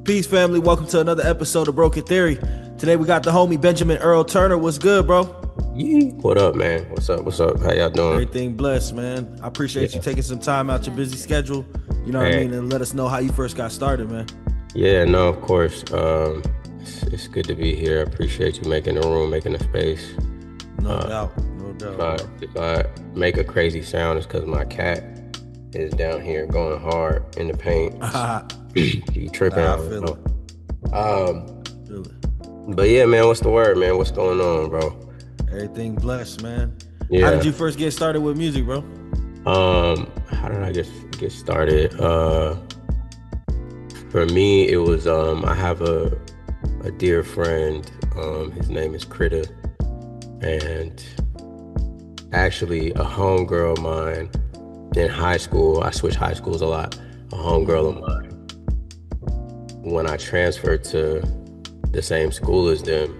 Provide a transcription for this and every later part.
Peace, family. Welcome to another episode of Broken Theory. Today we got the homie Benjamin Earl Turner. What's good, bro? What up, man? What's up? What's up? How y'all doing? Everything blessed, man. I appreciate you taking some time out your busy schedule, you know what I mean, and let us know how you first got started, man. Yeah, no, of course. It's good to be here. I appreciate you making the room, making the space. No doubt, no doubt. If I make a crazy sound, it's because my cat is down here going hard in the paint. He tripping out. I feel it. But yeah, man, what's the word, man? What's going on, bro? Everything blessed, man. Yeah. How did you first get started with music, bro? How did I get started? For me, it was I have a dear friend. His name is Critter, and actually a homegirl of mine in high school. I switched high schools a lot. A homegirl of mine, when I transferred to the same school as them,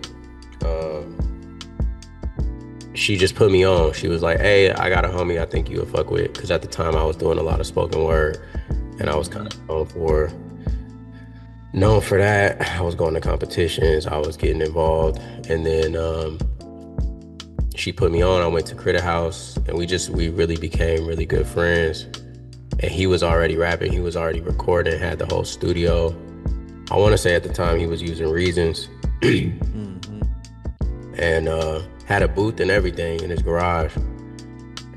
she just put me on. She was like, hey, I got a homie I think you would fuck with. Because at the time I was doing a lot of spoken word, and I was kind of known for that. I was going to competitions, I was getting involved. And then she put me on. I went to Critter House, and we really became really good friends. And he was already rapping, he was already recording, had the whole studio. I want to say at the time he was using Reasons. And had a booth and everything in his garage.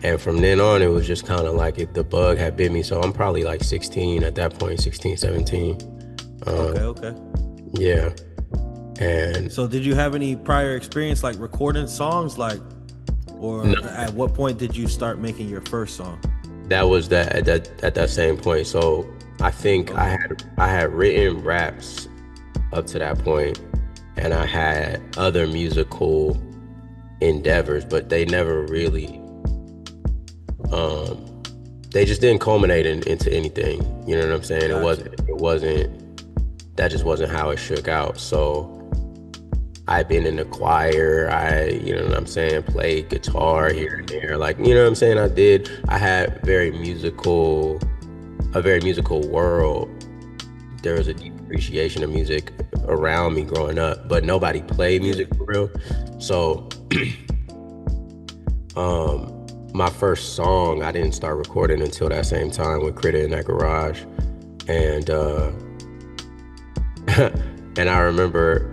And from then on, it was just kind of like the bug had bit me. So I'm probably like 16 at that point, 16, 17. Okay. Yeah. And so did you have any prior experience like recording songs, like, or no. At what point did you start making your first song? That was at that same point. So I think I had written raps up to that point, and I had other musical endeavors, but they never really they just didn't culminate into anything. You know what I'm saying? Gotcha. It wasn't that just wasn't how it shook out. So I've been in the choir, you know what I'm saying, played guitar here and there, like, you know what I'm saying, I had a very musical world. There was a deep appreciation of music around me growing up, but nobody played music for real. So my first song, I didn't start recording until that same time with Critter in that garage. And and I remember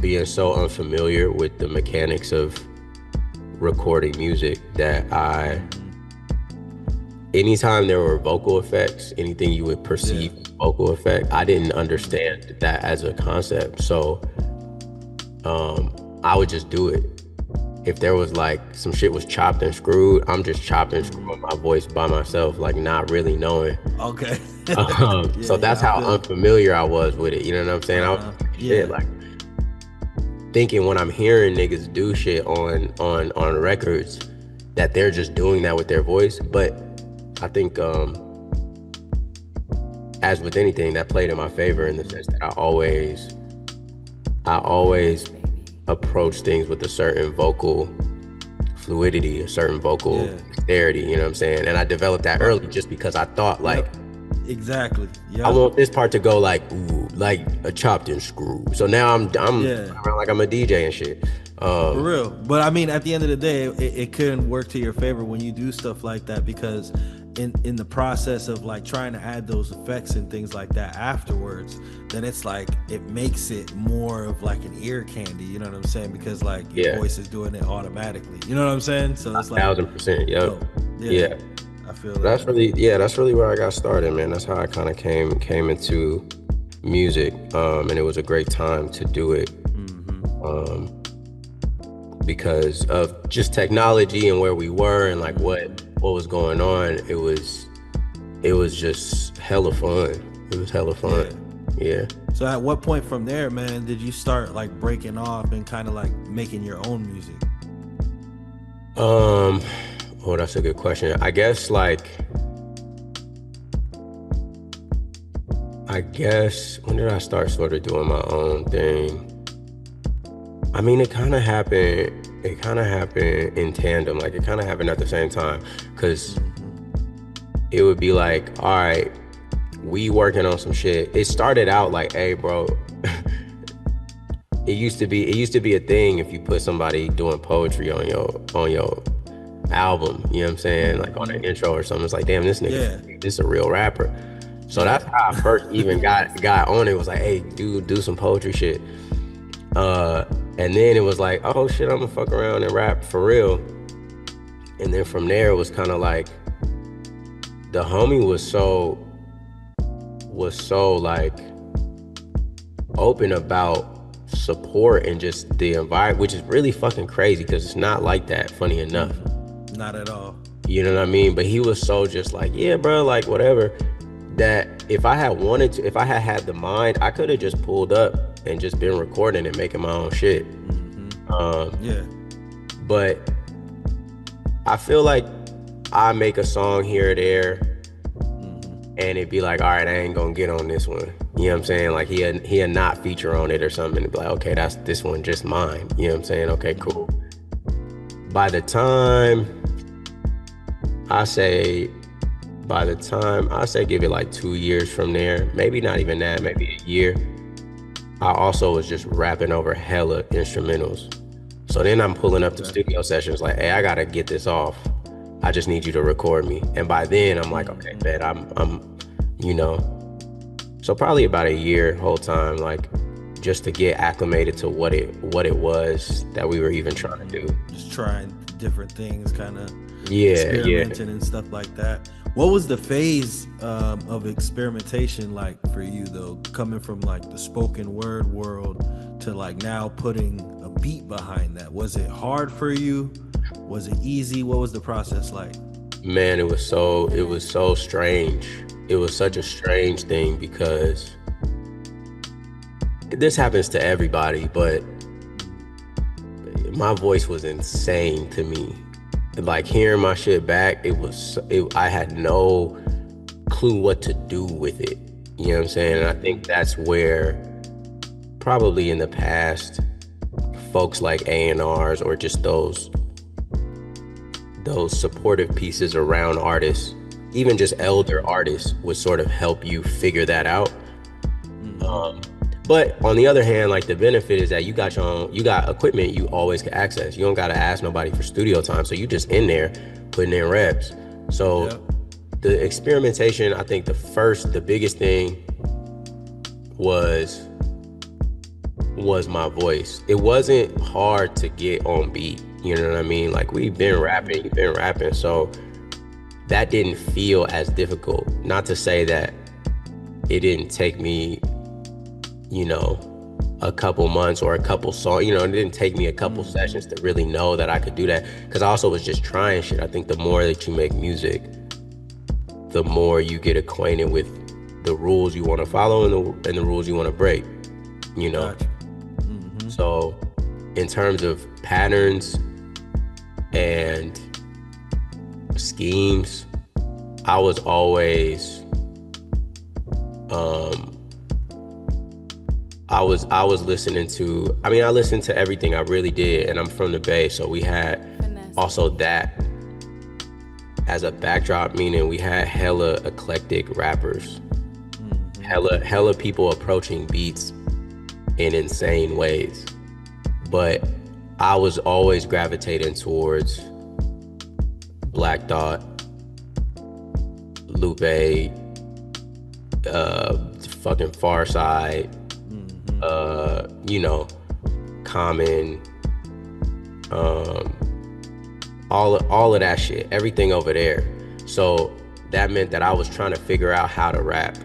being so unfamiliar with the mechanics of recording music that anytime there were vocal effects, anything you would perceive as vocal effect, I didn't understand that as a concept. So I would just do it. If there was like some shit was chopped and screwed, I'm just chopping and screwing my voice by myself, like not really knowing. Okay. So that's how unfamiliar I was with it. You know what I'm saying? I was like thinking when I'm hearing niggas do shit on records that they're just doing that with their voice. But I think as with anything, that played in my favor in the sense that I always approach things with a certain vocal fluidity, a certain vocal dexterity, you know what I'm saying? And I developed that early just because I thought like, exactly. I want this part to go like, ooh, like a chopped and screw. So now I'm around like I'm a DJ and shit. For real. But I mean, at the end of the day, it couldn't work to your favor when you do stuff like that, because in the process of like trying to add those effects and things like that afterwards, then it's like it makes it more of like an ear candy, you know what I'm saying? Because like your voice is doing it automatically, you know what I'm saying? So it's like 1000%. Yep. Yeah. I feel that's really where I got started, man. That's how I kind of came into music, and it was a great time to do it. Because of just technology and where we were and like what was going on. It was just hella fun. It was hella fun. Yeah. So at what point from there, man, did you start like breaking off and kind of like making your own music? Oh, that's a good question. I guess when did I start sort of doing my own thing? I mean, it kind of happened in tandem. Like it kind of happened at the same time, because it would be like, all right, we working on some shit. It started out like, hey, bro, it used to be a thing if you put somebody doing poetry on your album, you know what I'm saying? Like on an intro or something. It's like, damn, this nigga, Yeah, this a real rapper. So yeah. that's how I first even got on it. Was like, hey, dude, do some poetry shit. And then it was like, oh shit, I'm gonna fuck around and rap for real. And then from there, it was kind of like the homie was so like open about support and just the environment, which is really fucking crazy because it's not like that. Funny enough, Not at all. you know what I mean? But he was so just like, yeah, bro, like whatever. That if I had wanted to, if I had the mind, I could have just pulled up and just been recording and making my own shit. Yeah. But I feel like I make a song here or there and it'd be like, all right, I ain't gonna get on this one. You know what I'm saying? Like he'd not feature on it or something and be like, okay, that's this one just mine. You know what I'm saying? Okay, cool. By the time I say give it like 2 years from there, maybe not even that, maybe a year. I also was just rapping over hella instrumentals. So then I'm pulling up to studio sessions like, hey, I gotta get this off. I just need you to record me. And by then I'm like, okay, bet I'm, you know. So probably about a year whole time, like just to get acclimated to what it was that we were even trying to do. Just trying different things, kind of Yeah, experimenting and stuff like that. What was the phase of experimentation like for you though, coming from like the spoken word world to like now putting a beat behind that? Was it hard for you? Was it easy? What was the process like? Man, it was so strange. It was such a strange thing because this happens to everybody, but my voice was insane to me. Like hearing my shit back, I had no clue what to do with it. You know what I'm saying? And I think that's where probably in the past, folks like A&Rs or just those supportive pieces around artists, even just elder artists, would sort of help you figure that out. But on the other hand, like the benefit is that you got equipment you always can access. You don't gotta ask nobody for studio time. So you just in there putting in reps. So the experimentation, I think the biggest thing was my voice. It wasn't hard to get on beat. You know what I mean? Like you've been rapping. So that didn't feel as difficult. Not to say that it didn't take me, you know, a couple months or a couple songs, you know, it didn't take me a couple sessions to really know that I could do that. Cause I also was just trying shit. I think the more that you make music, the more you get acquainted with the rules you want to follow and the rules you want to break, you know? Gotcha. So in terms of patterns and schemes, I was always, I was listening to, I listened to everything, I really did, and I'm from the Bay, so we had also that as a backdrop, meaning we had hella eclectic rappers, hella people approaching beats in insane ways. But I was always gravitating towards Black Thought, Lupe, fucking Far Side, you know, Common, all of that shit, everything over there. So that meant that I was trying to figure out how to rap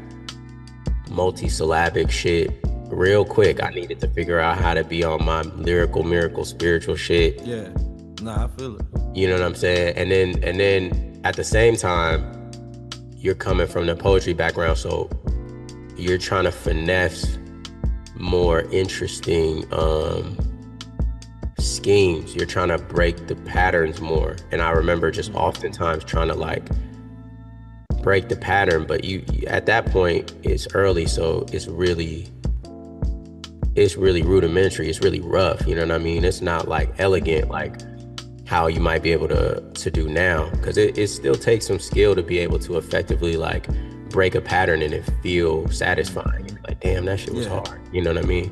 multi-syllabic shit real quick. I needed to figure out how to be on my lyrical, miracle, spiritual shit. Yeah, nah, I feel it. You know what I'm saying? And then at the same time, you're coming from the poetry background, so you're trying to finesse more interesting schemes. You're trying to break the patterns more. And I remember just oftentimes trying to like break the pattern, but you at that point it's early, so it's really rudimentary. It's really rough. You know what I mean? It's not like elegant like how you might be able to do now, because it still takes some skill to be able to effectively like break a pattern and it feel satisfying. Mhm. Like, damn, that shit was Yeah, hard. You know what I mean?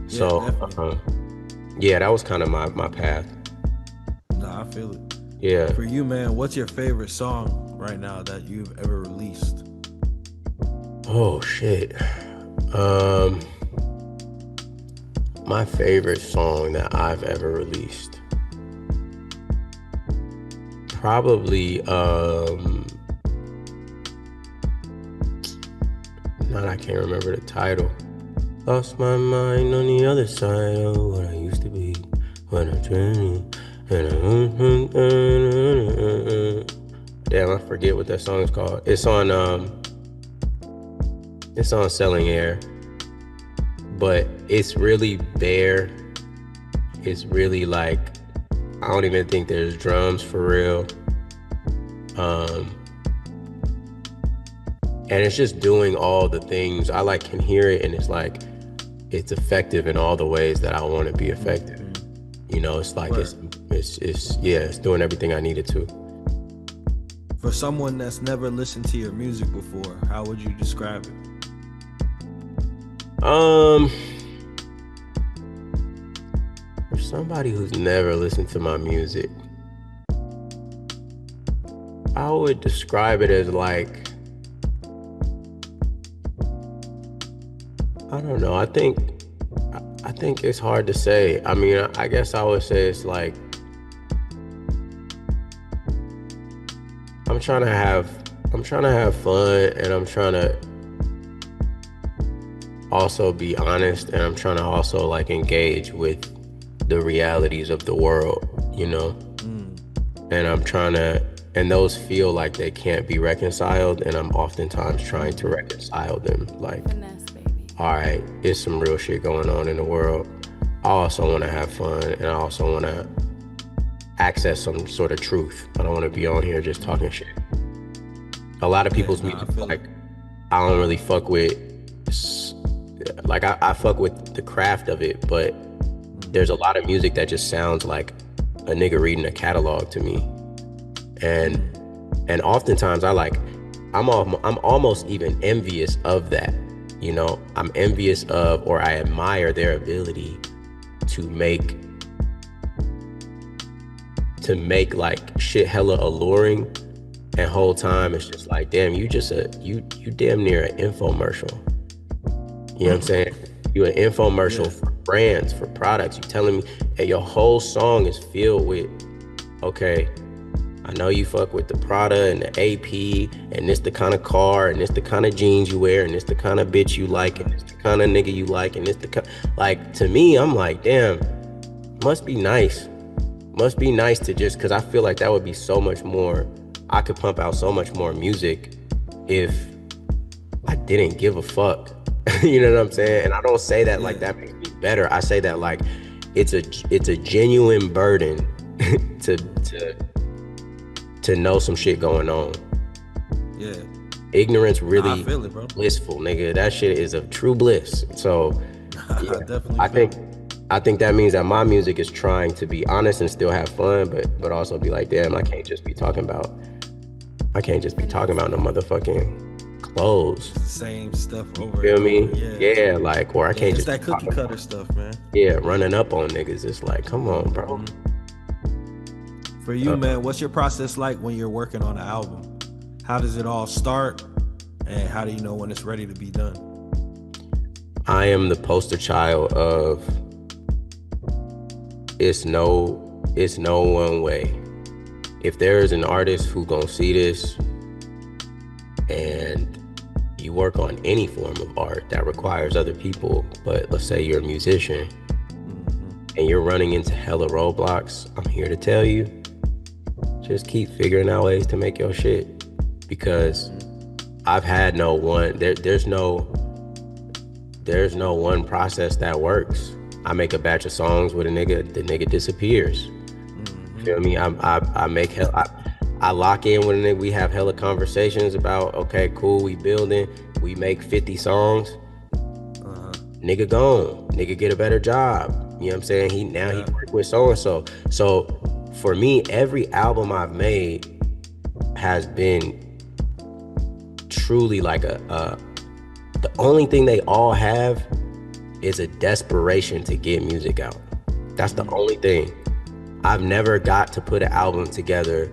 yeah, So, definitely. yeah, that was kind of my path. Nah, I feel it. Yeah. For you, man, what's your favorite song right now that you've ever released? Oh shit. Um, my favorite song that I've ever released. Probably not I can't remember the title. Lost my mind on the other side of what I used to be. When I dreamed and damn, I forget what that song is called. It's on Selling Air, but it's really bare. It's really like I don't even think there's drums for real. Um and it's just doing all the things I like can hear it, and it's like it's effective in all the ways that I want to be effective. You know, it's like Word. it's yeah, it's doing everything I needed to. For someone that's never listened to your music before, how would you describe it? Um, for somebody who's never listened to my music, I would describe it as like, I don't know. I think it's hard to say. I mean, I guess I would say it's like I'm trying to have I'm trying to have fun, and I'm trying to also be honest, and I'm trying to also like engage with the realities of the world, you know? Mm. And I'm trying to, and those feel like they can't be reconciled, and I'm oftentimes trying to reconcile them. Like, all right, it's some real shit going on in the world. I also want to have fun, and I also want to access some sort of truth. I don't want to be on here just talking shit. A lot of Yeah, people's nah, I music, feel it. like, I don't really fuck with, like, I fuck with the craft of it, but there's a lot of music that just sounds like a nigga reading a catalog to me. And and oftentimes I'm almost even envious of that. You know, I'm envious of, or I admire their ability to make like shit hella alluring, and whole time it's just like, damn, you damn near an infomercial. You know what I'm saying? You an infomercial Yeah. for brands, for products. You telling me, and your whole song is filled with, okay, I know you fuck with the Prada and the AP, and this the kind of car, and this the kind of jeans you wear, and this the kind of bitch you like, and this the kind of nigga you like, and this like, to me, I'm like, damn, must be nice. Must be nice to just, because I feel like that would be so much more, I could pump out so much more music if I didn't give a fuck. You know what I'm saying? And I don't say that like Yeah. that makes me better. I say that like it's a genuine burden to know some shit going on. Yeah. Ignorance Nah, I really feel it, bro. blissful, nigga. That shit is of true bliss. So I yeah, definitely I feel think it. I think that means that my music is trying to be honest and still have fun, but also be like, damn, I can't just be talking about no motherfucking clothes. It's the same stuff over Feel and me? over. Yeah. Yeah, like, or I Yeah, can't it's just be that cookie talking cutter about, stuff, man. yeah, running up on niggas. It's like, come on, bro. For you, man, what's your process like when you're working on an album? How does it all start? And how do you know when it's ready to be done? I am the poster child of it's no one way. If there is an artist who gonna see this, and you work on any form of art that requires other people, but let's say you're a musician and you're running into hella roadblocks, I'm here to tell you, just keep figuring out ways to make your shit. Because I've had no one, there's no one process that works. I make a batch of songs with a nigga, the nigga disappears. Feel me? I lock in with a nigga, we have hella conversations about, okay, cool, we building, we make 50 songs, nigga gone, nigga get a better job. You know what I'm saying? He work with so-and-so. So for me, every album I've made has been truly like the only thing they all have is a desperation to get music out. That's the only thing. I've never got to put an album together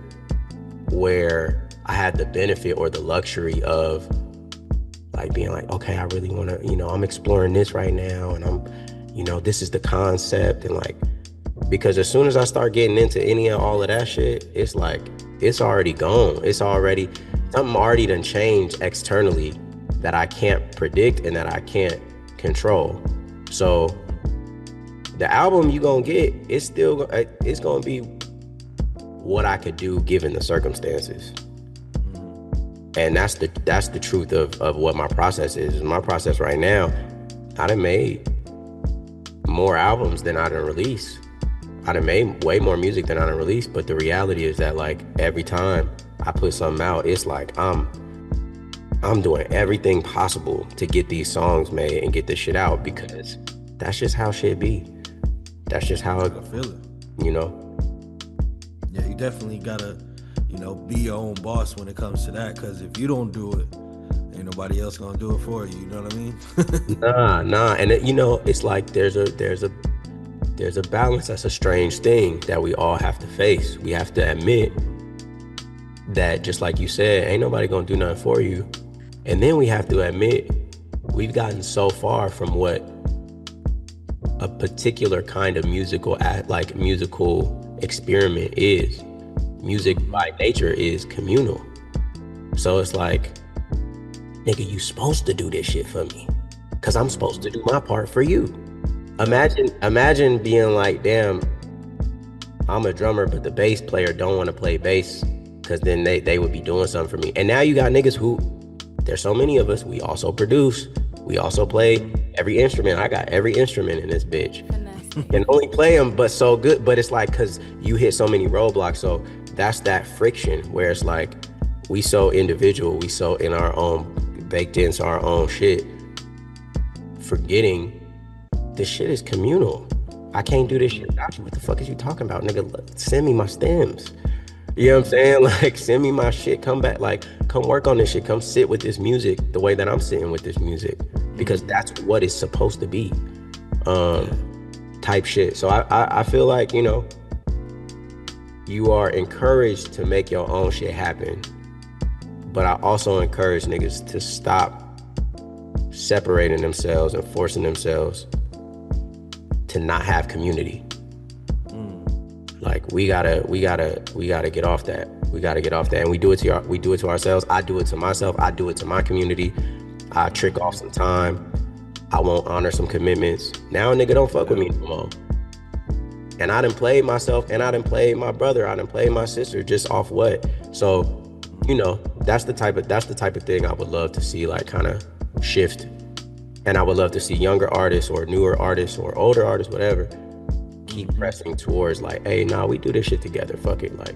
where I had the benefit or the luxury of like being like, okay, I really want to, I'm exploring this right now, and this is the concept, and like, because as soon as I start getting into any and all of that shit, it's like, it's already gone. It's already, something already done changed externally that I can't predict and that I can't control. So the album you gonna get, it's gonna be what I could do given the circumstances. And that's the truth of what my process is. My process right now, I done made more albums than I done released. I done made way more music than I done released, but the reality is that like every time I put something out, it's like I'm doing everything possible to get these songs made and get this shit out, because that's just how shit be. That's just how I feel it. Yeah, you definitely gotta, be your own boss when it comes to that, because if you don't do it, ain't nobody else gonna do it for you. You know what I mean? Nah, and it's like there's a balance. That's a strange thing that we all have to face. We have to admit that, just like you said, ain't nobody gonna do nothing for you. And then we have to admit we've gotten so far from what a particular kind of musical experiment is. Music by nature is communal. So it's like, nigga, you supposed to do this shit for me, because I'm supposed to do my part for you. Imagine being like, damn, I'm a drummer, but the bass player don't want to play bass, because then they would be doing something for me. And now you got niggas who, there's so many of us, we also produce, we also play every instrument. I got every instrument in this bitch. And only play them, but so good. But it's like, because you hit so many roadblocks. So that's that friction where it's like, we so individual, we so in our own, baked into our own shit, forgetting this shit is communal. I can't do this shit without you. What the fuck is you talking about, nigga? Send me my stems. You know what I'm saying? Like, send me my shit. Come back, like, come work on this shit. Come sit with this music the way that I'm sitting with this music, because that's what it's supposed to be. Type shit. So I feel like, you are encouraged to make your own shit happen. But I also encourage niggas to stop separating themselves and forcing themselves to not have community. Like, we gotta get off that. We gotta get off that. And we do it to ourselves. I do it to myself. I do it to my community. I trick off some time. I won't honor some commitments. Now a nigga don't fuck with me no more. And I done played myself, and I done played my brother, I done played my sister, just off what? So, that's the type of thing I would love to see, like, kind of shift. And I would love to see younger artists or newer artists or older artists, whatever, keep pressing towards like, hey, nah, we do this shit together. Fuck it. Like,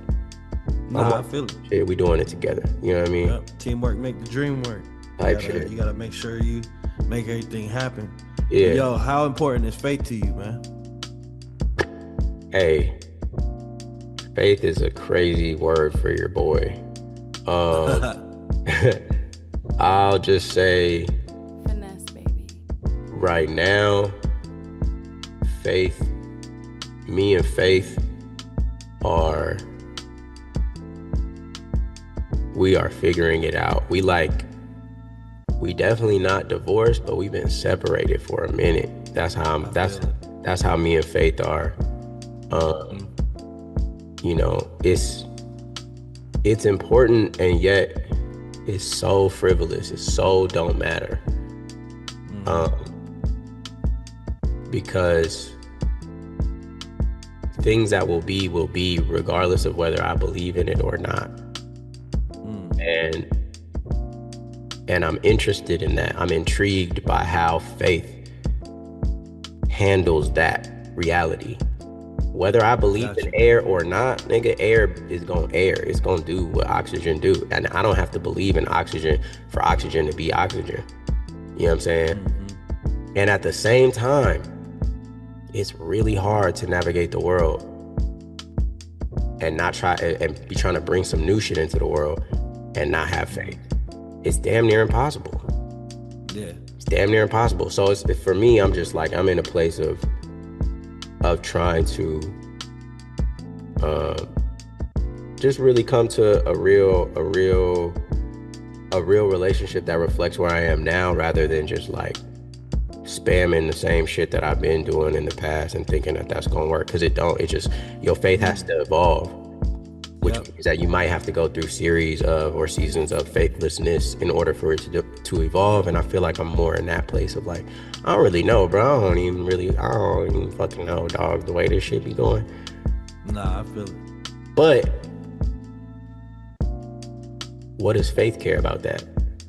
I feel it. Shit, we doing it together. You know what I mean? Yep. Teamwork make the dream work. You gotta make sure you make everything happen. Yeah. Yo, how important is faith to you, man? Hey, faith is a crazy word for your boy. I'll just say, finesse, baby. Right now, me and Faith we are figuring it out. We definitely not divorced, but we've been separated for a minute. That's how me and Faith are. It's important, and yet it's so frivolous. It's so don't matter. Because things that will be regardless of whether I believe in it or not. And I'm interested in that. I'm intrigued by how Faith handles that reality. Whether I believe in air or not, nigga, air is gonna air. It's gonna do what oxygen do. And I don't have to believe in oxygen for oxygen to be oxygen. You know what I'm saying? And at the same time, it's really hard to navigate the world and not try and be trying to bring some new shit into the world and not have faith. it's damn near impossible. Yeah. It's damn near impossible. So it's for me, I'm just like I'm in a place of trying to uh, just really come to a real relationship that reflects where I am now, rather than just like spamming the same shit that I've been doing in the past and thinking that that's gonna work, because it don't. It just, your faith has to evolve, which Yep. means that you might have to go through series of or seasons of faithlessness in order for it to evolve. And I feel like I'm more in that place of like, I don't really know, bro. I don't even fucking know, dog, the way this shit be going. Nah, I feel it. But what does faith care about that?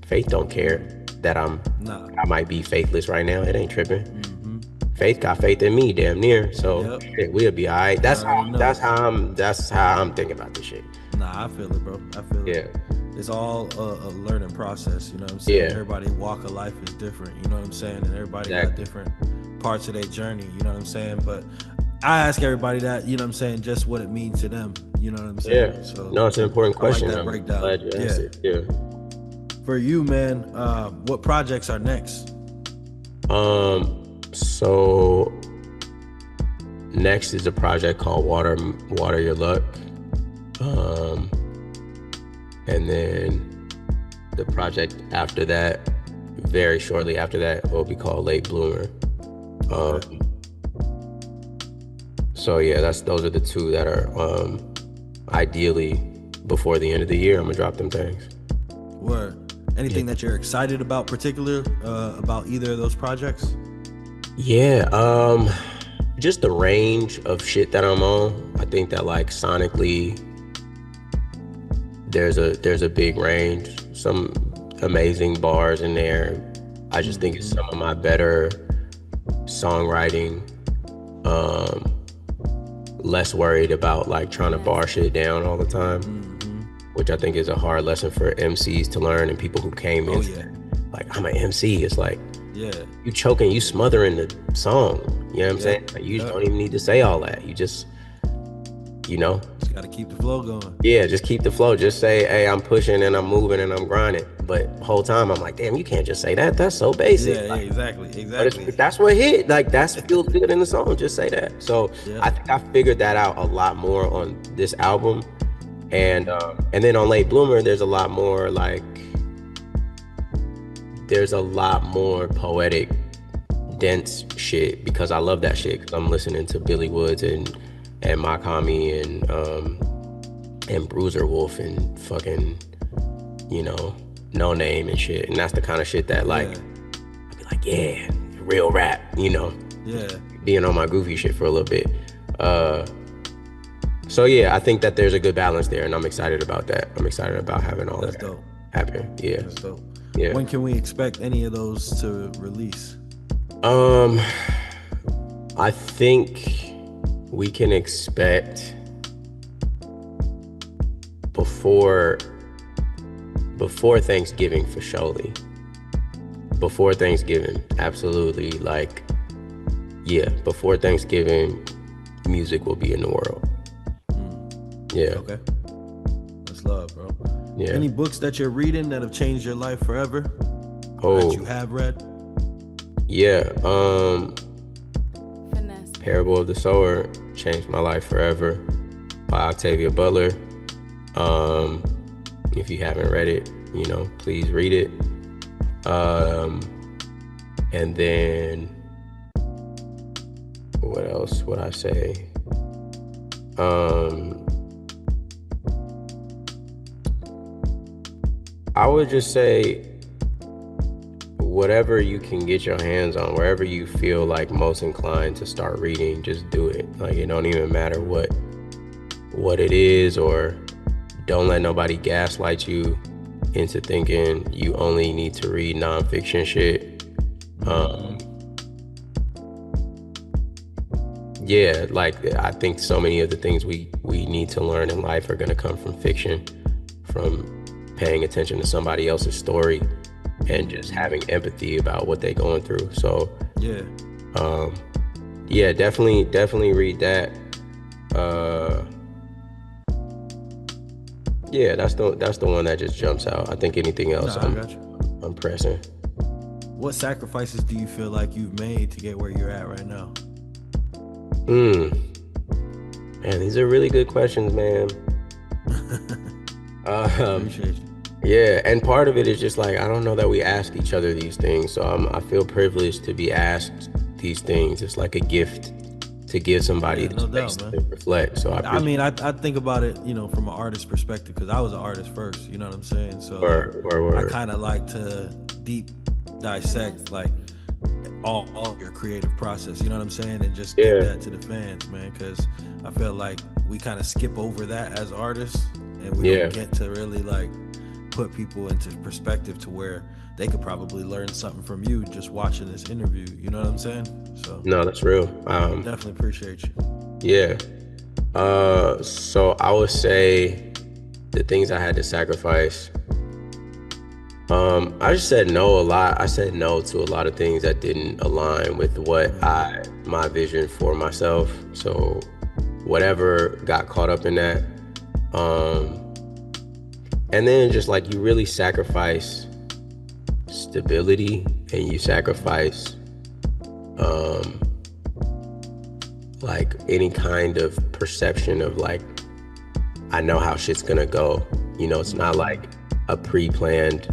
Faith don't care that Nah. I might be faithless right now. It ain't tripping. Mm-hmm. Faith got faith in me, damn near. So Yep. shit, we'll be all right. You already know. That's how I'm thinking about this shit. Nah, I feel it, bro. I feel Yeah, it. It's all a learning process. You know what I'm saying? yeah, Everybody walk of life is different. You know what I'm saying? And everybody got exactly. different parts of their journey. You know what I'm saying? But I ask everybody that. You know what I'm saying? Just what it means to them. You know what I'm saying? Yeah. So No, it's an important I like question. that I'm breakdown. glad you asked it. Yeah. For you, man, what projects are next? So next is a project called Water Your Luck. And then the project after that, very shortly after that, will be called Late Bloomer. So yeah, those are the two that are ideally before the end of the year. I'm gonna drop them things. Word. Anything that you're excited about, particular about either of those projects? Yeah, just the range of shit that I'm on. I think that like sonically, there's a big range. Some amazing bars in there. I just think it's some of my better songwriting. Less worried about like trying to bar shit down all the time, which I think is a hard lesson for MCs to learn, and people who came in like, I'm an MC. It's like, Yeah. you choking, you smothering the song. You know what I'm saying? Like, you just don't even need to say all that. You just, Just got to keep the flow going. yeah, just keep the flow. Just say, hey, I'm pushing and I'm moving and I'm grinding. But the whole time I'm like, damn, you can't just say that. That's so basic. Yeah, Like, exactly. but that's what hit. Like, that's feels good in the song. Just say that. So I think I figured that out a lot more on this album. And then on Late Bloomer, there's a lot more poetic, dense shit, because I love that shit, because I'm listening to Billy Woods and Makami and Bruiser Wolf and fucking, No Name and shit. And that's the kind of shit that like, I'd be like, yeah, real rap, Yeah. being on my goofy shit for a little bit. So yeah, I think that there's a good balance there, and I'm excited about that. I'm excited about having all That's that dope. happen. Yeah. That's dope. Yeah. When can we expect any of those to release? I think we can expect before Thanksgiving, for surely. Before Thanksgiving, absolutely. Like, yeah, before Thanksgiving, music will be in the world. Yeah. Okay. That's love, bro. Yeah. Any books that you're reading that have changed your life forever? Oh. That you have read? Yeah. Finesse. Parable of the Sower changed my life forever, by Octavia Butler. If you haven't read it, please read it. And then what else would I say? I would just say, whatever you can get your hands on, wherever you feel like most inclined to start reading, just do it. Like, it don't even matter what it is, or don't let nobody gaslight you into thinking you only need to read nonfiction shit. Yeah, like, I think so many of the things we need to learn in life are gonna come from fiction, from paying attention to somebody else's story and just having empathy about what they're going through. So Yeah. yeah, definitely read that. Yeah, that's the one that just jumps out. I think anything No, else I got you. I'm pressing. What sacrifices do you feel like you've made to get where you're at right now? Hmm. Man, these are really good questions, man. Um, Appreciate you. yeah, and part of it is just like I don't know that we ask each other these things, so I feel privileged to be asked these things. It's like a gift to give somebody Yeah, the no space doubt, to man. reflect. So I I appreciate mean, I think about it, from an artist perspective because I was an artist first. You know what I'm saying? So like, I word. kind of like to deep dissect like all your creative process. You know what I'm saying? And just give Yeah, that to the fans, man. Because I feel like we kind of skip over that as artists, and we don't yeah. get to really like put people into perspective to where they could probably learn something from you just watching this interview. You know what I'm saying? So No, that's real. definitely appreciate you. Yeah. So I would say the things I had to sacrifice. I just said no a lot. I said no to a lot of things that didn't align with what my vision for myself. So whatever got caught up in that. Um, and then just like you really sacrifice stability and you sacrifice um like any kind of perception of like I know how shit's gonna go. It's not Mm-hmm. like a pre-planned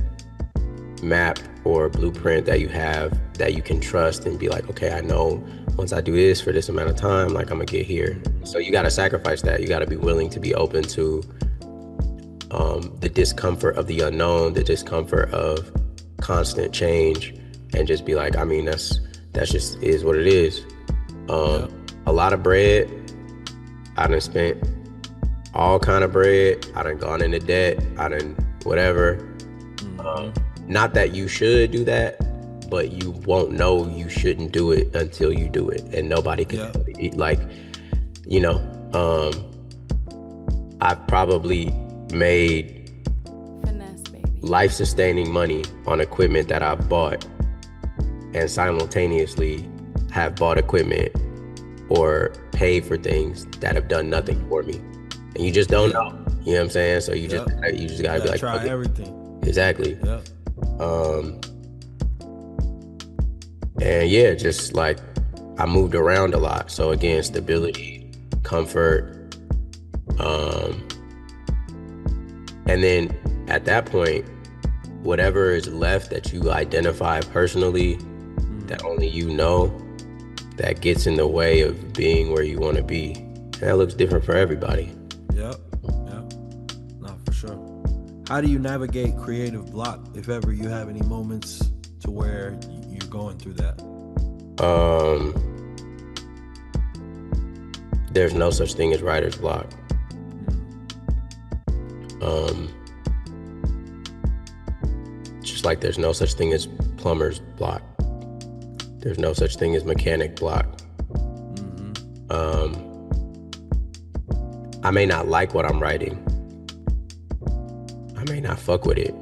map or blueprint that you have that you can trust and be like, okay, I know once I do this for this amount of time, like I'm gonna get here. So you gotta sacrifice that. You gotta be willing to be open to the discomfort of the unknown, the discomfort of constant change, and just be like, I mean, that's just is what it is. Yep. A lot of bread. I done spent all kind of bread. I done gone into debt. I done whatever. Mm-hmm. Um, Not that you should do that, but you won't know you shouldn't do it until you do it, and nobody can Yep. tell you. Like, you know, I've probably made Finesse, baby. life-sustaining money on equipment that I've bought, and simultaneously have bought equipment or paid for things that have done nothing for me, and you just don't Yeah. know. You know what I'm saying? So Yep. you just You gotta be gotta like, try fuck it. everything. Exactly. Yep. Um, and yeah, just like I moved around a lot. So again, stability, comfort, um, and then at that point, whatever is left that you identify personally, that only you know, that gets in the way of being where you want to be. And that looks different for everybody. Yep. Yep. No, for sure. How do you navigate creative block if ever you have any moments to where you're going through that? Um, there's no such thing as writer's block. Um, just like there's no such thing as plumber's block. There's no such thing as mechanic block. Um, I may not like what I'm writing. I may not fuck with it,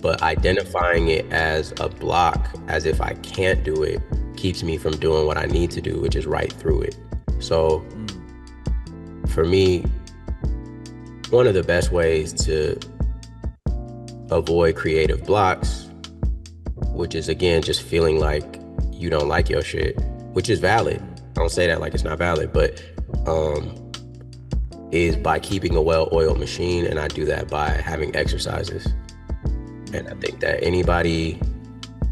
but identifying it as a block, as if I can't do it, keeps me from doing what I need to do, which is write through it. So for me, one of the best ways to avoid creative blocks, which is again just feeling like you don't like your shit, which is valid. I don't say that like it's not valid, but is by keeping a well-oiled machine, and I do that by having exercises. And I think that anybody,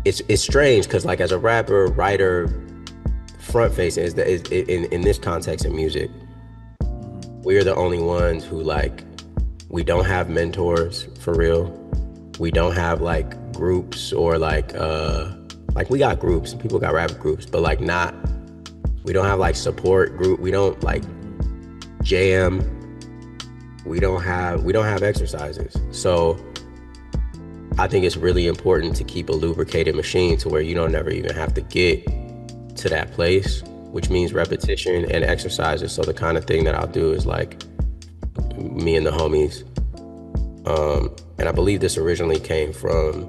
it's strange because like as a rapper, writer, front facing is in this context in music, we're the only ones who like we don't have mentors for real. We don't have like groups or like we got groups, people got rap groups, but like not, we don't have like support group. We don't like jam. We don't have exercises. So I think it's really important to keep a lubricated machine to where you don't never even have to get to that place, which means repetition and exercises. So the kind of thing that I'll do is like me and the homies, and I believe this originally came from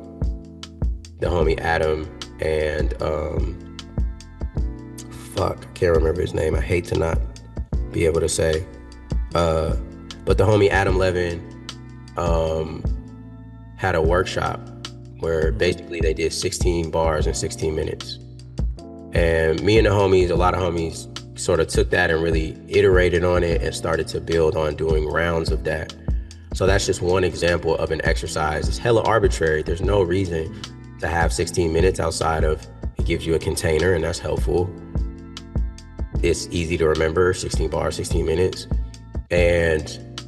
the homie Adam and fuck, I can't remember his name. I hate to not be able to say. But the homie Adam Levin um, had a workshop where basically they did 16 bars in 16 minutes. And me and the homies, a lot of homies, sort of took that and really iterated on it and started to build on doing rounds of that. So that's just one example of an exercise. It's hella arbitrary. There's no reason to have 16 minutes outside of it gives you a container, and that's helpful. It's easy to remember, 16 bars, 16 minutes. And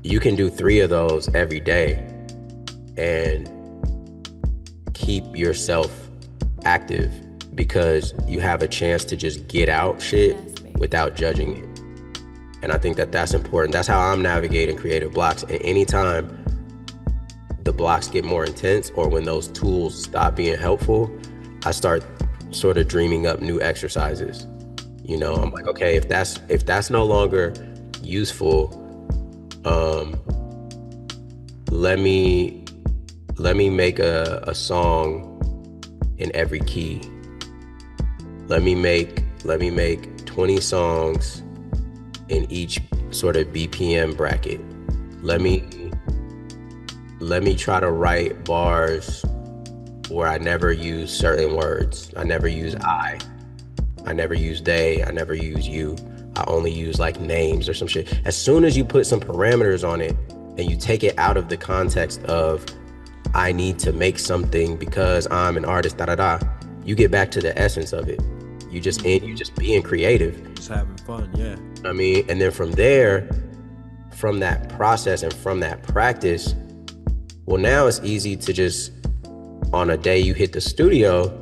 you can do 3 of those every day and keep yourself active because you have a chance to just get out shit without judging it. And I think that that's important. That's how I'm navigating creative blocks. And anytime the blocks get more intense or when those tools stop being helpful, I start sort of dreaming up new exercises. You know, I'm like, okay, if that's no longer useful, let me make a song in every key. Let me make 20 songs in each sort of BPM bracket. Let me try to write bars where I never use certain words. I never use I never use they, I never use you. I only use like names or some shit. As soon as you put some parameters on it and you take it out of the context of I need to make something because I'm an artist, you get back to the essence of it. You just being creative. Just having fun, yeah. I mean, and then from there, from that process and from that practice, well, now it's easy to just, on a day you hit the studio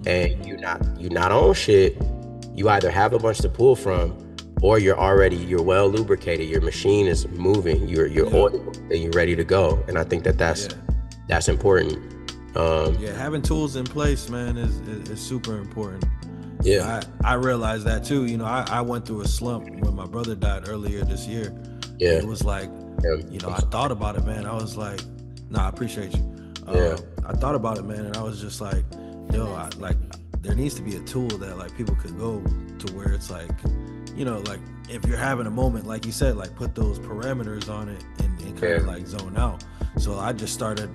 and you not on shit, you either have a bunch to pull from or you're well lubricated, your machine is moving, you're oiled and you're ready to go. And I think that's important. Having tools in place, man, is super important. Yeah, I realized that too. You know, I went through a slump when my brother died earlier this year. Yeah, it was like, you know, I thought about it, man. I was like, nah, I appreciate you. I thought about it, man, and I was just like, yo, there needs to be a tool that like people could go to where it's like, you know, like if you're having a moment, like you said, like put those parameters on it and kind of like zone out. So I just started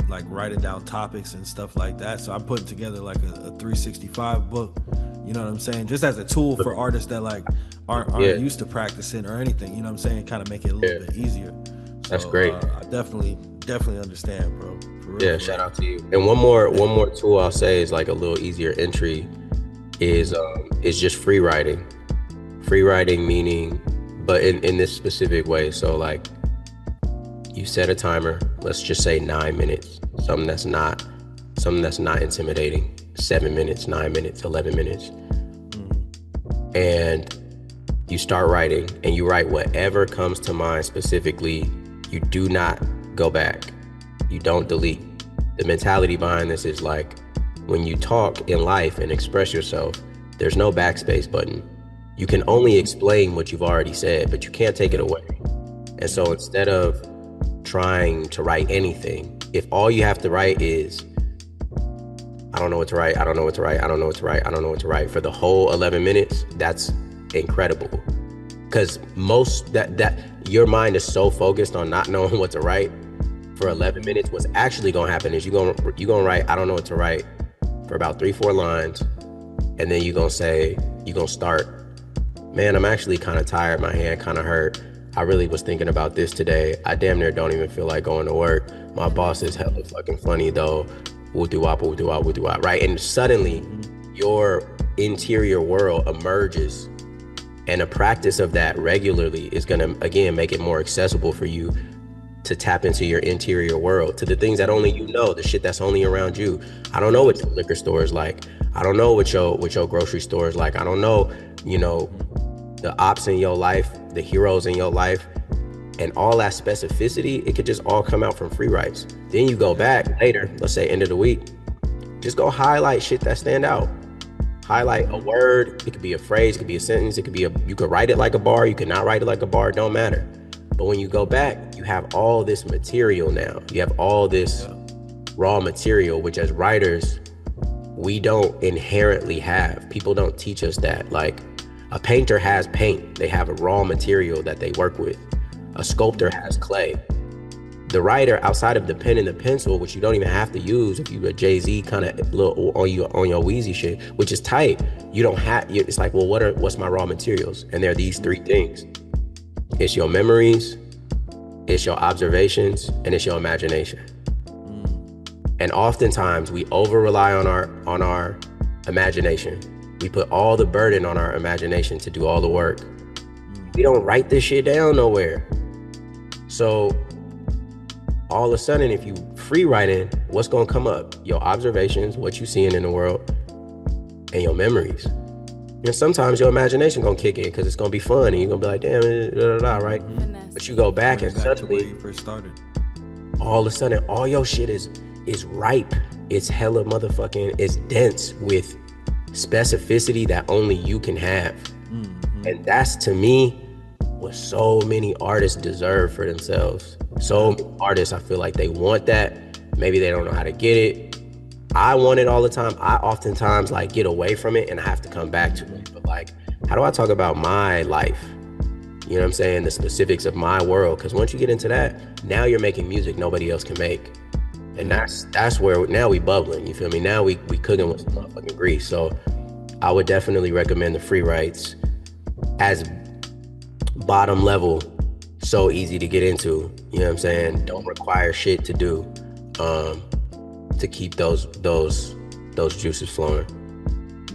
like writing down topics and stuff like that. So I'm putting together like a 365 book, you know what I'm saying? Just as a tool for artists that like aren't used to practicing or anything, you know what I'm saying? Kind of make it a little bit easier. So, that's great. I definitely understand, bro. For real, shout out to you. And one more tool I'll say is like a little easier entry is just free writing. Free writing meaning, but in this specific way. So like you set a timer, let's just say 9 minutes, something that's not intimidating. 7 minutes, 9 minutes, 11 minutes. And you start writing and you write whatever comes to mind specifically. You do not go back. You don't delete. The mentality behind this is like when you talk in life and express yourself, there's no backspace button. You can only explain what you've already said, but you can't take it away. And so instead of trying to write anything, if all you have to write is, I don't know what to write, I don't know what to write, I don't know what to write, I don't know what to write for the whole 11 minutes, that's incredible. Because that your mind is so focused on not knowing what to write for 11 minutes, what's actually gonna happen is you're gonna write, I don't know what to write for about 3-4 lines. And then you're gonna start, man, I'm actually kind of tired, my hand kind of hurt. I really was thinking about this today. I damn near don't even feel like going to work. My boss is hella fucking funny though. Woo-doo-wop, woo-doo-wop, woo-doo-wop, right? And suddenly your interior world emerges, and a practice of that regularly is gonna, again, make it more accessible for you to tap into your interior world, to the things that only you know, the shit that's only around you. I don't know what your liquor store is like. I don't know what your grocery store is like. I don't know, you know, the ops in your life, the heroes in your life, and all that specificity, it could just all come out from free writes. Then you go back later, let's say end of the week, just go highlight shit that stand out. Highlight a word, it could be a phrase, it could be a sentence, it could be you could write it like a bar, you could not write it like a bar, don't matter. But when you go back, you have all this material now. You have all this raw material, which as writers, we don't inherently have. People don't teach us that. Like a painter has paint, they have a raw material that they work with. A sculptor has clay. the writer outside of the pen and the pencil, which you don't even have to use if you a Jay-Z kind of little on your Wheezy shit, which is tight. You don't have. It's like, well, what's my raw materials? And there are these three things. It's your memories, it's your observations, and it's your imagination. And oftentimes we over rely on our imagination. We put all the burden on our imagination to do all the work. We don't write this shit down nowhere. So all of a sudden, if you free writing, what's gonna come up? Your observations, what you seeing in the world, and your memories. And sometimes your imagination gonna kick in because it's gonna be fun, and you're gonna be like, damn, right? But you go back and suddenly, you first started. all of a sudden, all your shit is ripe. It's hella motherfucking, it's dense with specificity that only you can have. And that's, to me, what so many artists deserve for themselves. So many artists, I feel like they want that. Maybe they don't know how to get it. I want it all the time. I oftentimes like get away from it and I have to come back to it. But like, how do I talk about my life? You know what I'm saying? The specifics of my world. Because once you get into that, now you're making music nobody else can make. And that's where now we bubbling. You feel me? Now we cooking with some motherfucking grease. So I would definitely recommend the free writes as bottom level. So easy to get into. You know what I'm saying? Don't require shit to do to keep those juices flowing.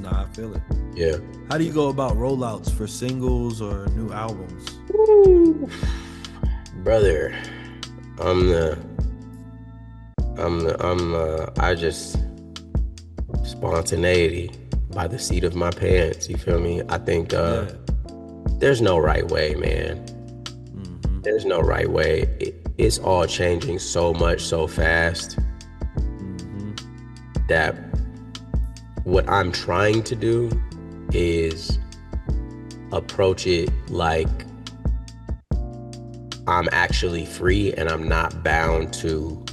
Nah, I feel it. Yeah. How do you go about rollouts for singles or new albums? Woo. Brother, I just spontaneity by the seat of my pants. You feel me? I think there's no right way, man. There's no right way. It's all changing so much, so fast that what I'm trying to do is approach it like I'm actually free and I'm not bound to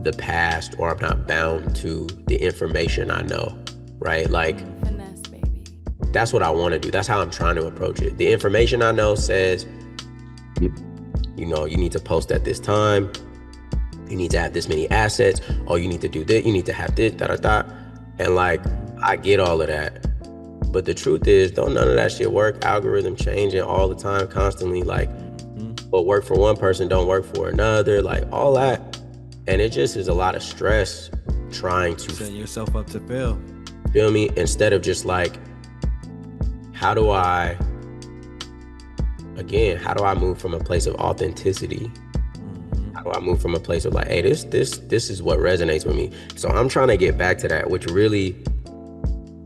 the past, or I'm not bound to the information I know, right? Like, Finesse, baby. that's what I want to do. That's how I'm trying to approach it. The information I know says, you know, you need to post at this time. You need to have this many assets. Oh, you need to do this. You need to have this, And like, I get all of that. But the truth is, don't none of that shit work. Algorithm changing all the time, constantly. Like, what work for one person don't work for another. Like, all that. And it just is a lot of stress trying to set yourself up to fail. Feel me? Instead of just like, how do I move from a place of authenticity? How do I move from a place of like, hey, this is what resonates with me? So I'm trying to get back to that, which really,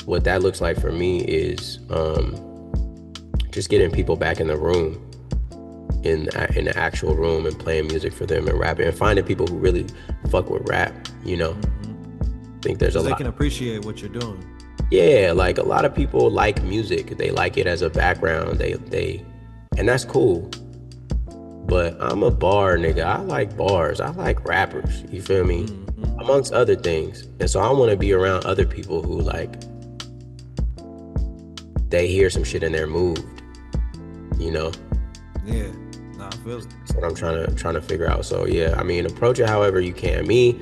what that looks like for me is just getting people back in the room, in the actual room, and playing music for them and rapping and finding people who really fuck with rap, you know? I think there's a lot. They can appreciate what you're doing. Yeah, like a lot of people like music. They like it as a background. They and that's cool. But I'm a bar nigga. I like bars. I like rappers. You feel me? Amongst other things. And so I want to be around other people who like, they hear some shit and they're moved. You know? Yeah. Nah, I feel it. That's what I'm trying to figure out. So yeah, I mean, approach it however you can. Me,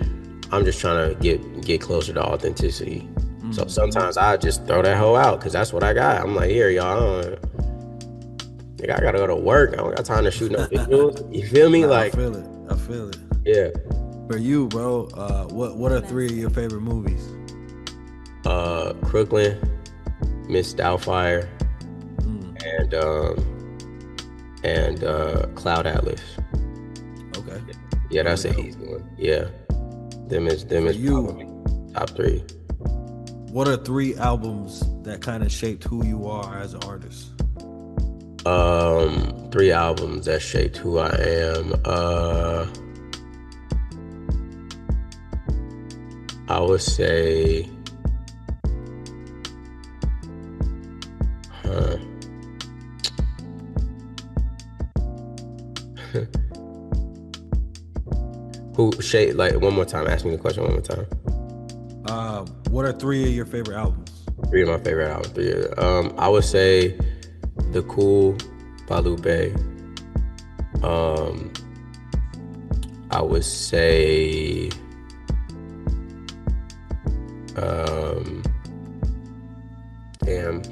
I'm just trying to get closer to authenticity. So sometimes I just throw that hoe out because that's what I got. I'm like, here, y'all. I gotta go to work. I don't got time to shoot no videos. You feel me? Nah, like, I feel it. Yeah. For you, bro, what are 3 of your favorite movies? Brooklyn, Miss Doubtfire, and Cloud Atlas. Okay. Yeah, that's an easy one. Yeah. Them is probably top 3. What are 3 albums that kind of shaped who you are as an artist? 3 albums that shaped who I am. I would say, who shaped, like, one more time, ask me the question one more time. What are 3 of your favorite albums? 3 of my favorite albums. I would say The Cool by Lupe, Um, I would say, um, damn,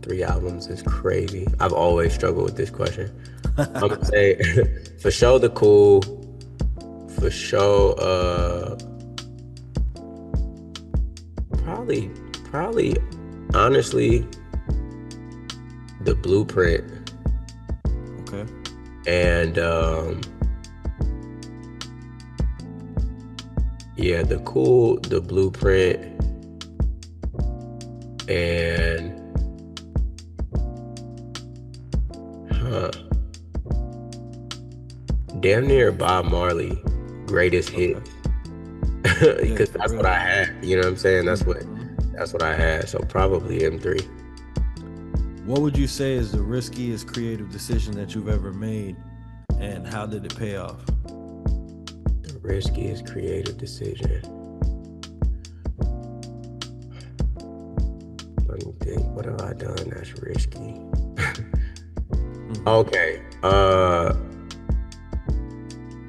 3 albums is crazy. I've always struggled with this question. I'm gonna say, for sure, the cool. For sure, probably, honestly, the Blueprint. Okay. And yeah, the cool, the Blueprint, and damn near Bob Marley, greatest hit, because that's what I had. You know what I'm saying? That's what I had. So probably M3. What would you say is the riskiest creative decision that you've ever made, and how did it pay off? The riskiest creative decision. Let me think. What have I done that's risky? Okay.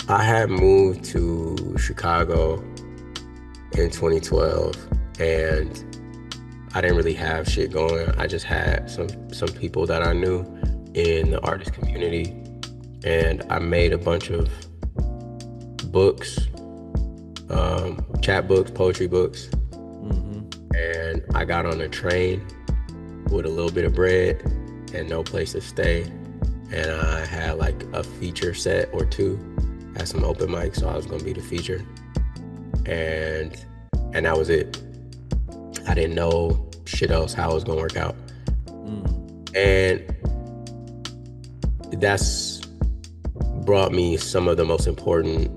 I had moved to Chicago in 2012, and I didn't really have shit going. I just had some people that I knew in the artist community, and I made a bunch of books, chat books, poetry books, and I got on a train with a little bit of bread and no place to stay, and I had like a feature set or two at some open mics, so I was gonna be the feature, and that was it. I didn't know shit else how it was gonna work out, and that's brought me some of the most important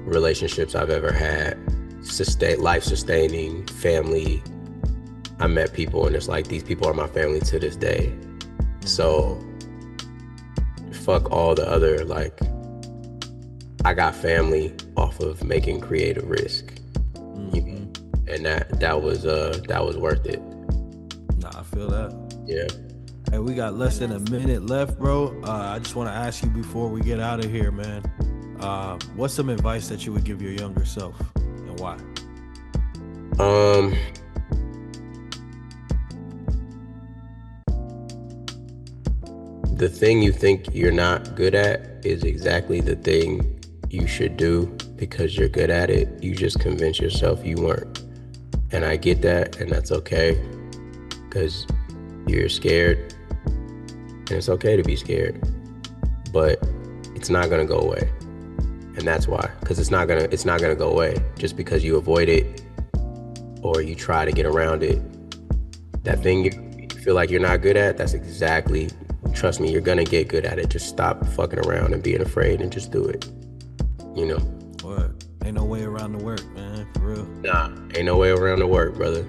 relationships I've ever had. Life sustaining, family. I met people, and it's like these people are my family to this day. So fuck all the other, like, I got family off of making creative risk, and that was worth it. Nah, I feel that. Yeah. Hey, we got less than a minute left, bro. I just want to ask you before we get out of here, man. What's some advice that you would give your younger self, and why? The thing you think you're not good at is exactly the thing you should do because you're good at it. You just convince yourself you weren't. And I get that, and that's okay, because you're scared, and it's okay to be scared, but it's not gonna go away. And that's why, because it's not gonna go away just because you avoid it or you try to get around it. That thing you feel like you're not good at, that's exactly, trust me, you're gonna get good at it. Just stop fucking around and being afraid and just do it. You know? What? Ain't no way around the work, man, for real. Nah, ain't no way around the work, brother.